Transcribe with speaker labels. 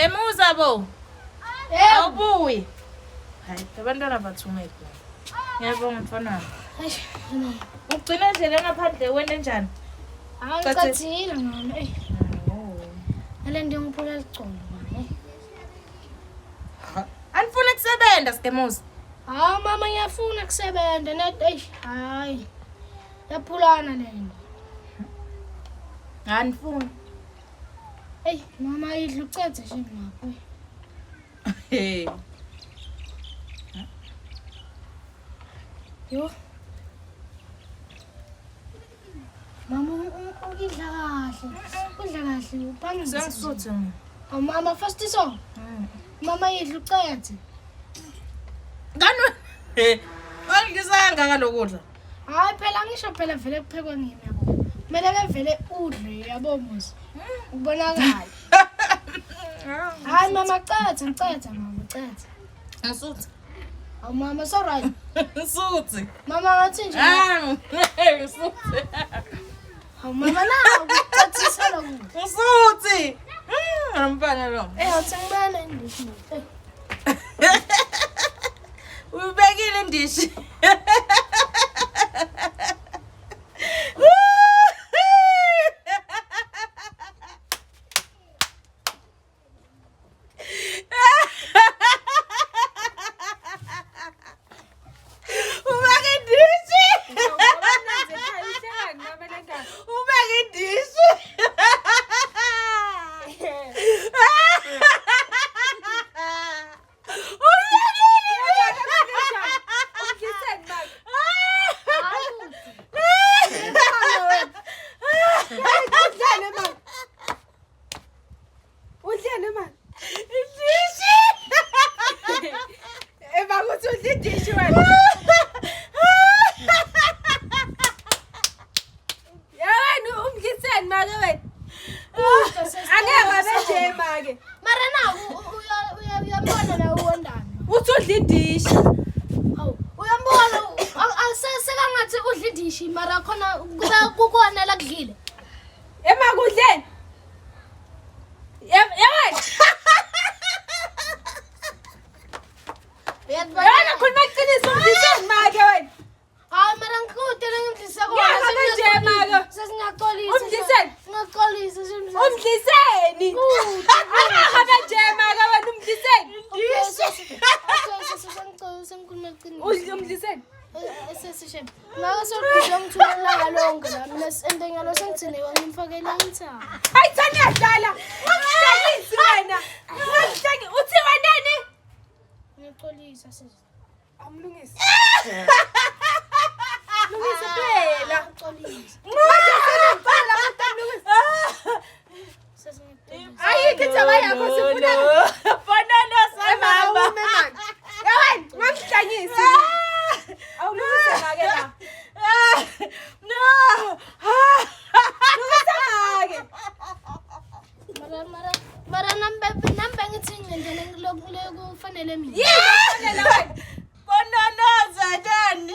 Speaker 1: Kemuza bo. Awubuyi. Hayi, abantwana bathumele. Ngiyabonga mfana. Ugcina nje ngaphandle wena njani?
Speaker 2: Angicathile ngalo. Ale ngiphula licolo manje.
Speaker 1: Anifuna ukusebenza Skemuza.
Speaker 2: Mama ngiyafuna kusebenza net hayi. Yaphulana lento.
Speaker 1: Anifuna.
Speaker 2: Mama idla ucethe nje ngapho. Yo. Mama ukidla kahle. Udla kahle uphangisa.
Speaker 1: Sengisuthe.
Speaker 2: Mama first so. Mama idla ucethe.
Speaker 1: Ngani? Angizanga kalokudla.
Speaker 2: Hayi phela ngisho phela vele kuphekwa ngimi yabo. Kumele ke vele udle yabo muzi. Ubonakala. Hayi mama cethe mama cethe.
Speaker 1: Ngisuthe.
Speaker 2: Awu mama so right.
Speaker 1: Ngisuthe.
Speaker 2: Mama ngathi nje.
Speaker 1: Ngisuthe.
Speaker 2: Awu mama na ucathisa lo.
Speaker 1: Ngisuthe. Ngempana lo.
Speaker 2: Awuthengibana indishi.
Speaker 1: Ubekile indishi.
Speaker 2: Mara khona kukhona la kudlile
Speaker 1: emakudleni yabona khona iqiniso ngizeni make wena
Speaker 2: hayi mara ngikutela ngimdlisa sesingaxolisa
Speaker 1: umdliseni angahamba nje make wena umdliseni umdliseni
Speaker 2: sesishem maka sokubiza ngithula lonke la mina endengalo sengithini ngimfakela ngitha
Speaker 1: hayi thani yadlala ngikuhlekisi wena ngikuhleki uthi wanani
Speaker 2: ngixolisa sesi
Speaker 1: amlungisi
Speaker 2: lungisa phela ngixolisa
Speaker 1: manje sengiqala utamlungisi ayikho indaba yakho sifuna fonana samama yawena ngikuhlekisi awulungise make la no lungisa make
Speaker 2: mara nambe ngithi ngindele kufanele mina
Speaker 1: yini kufanele wena fonana zadani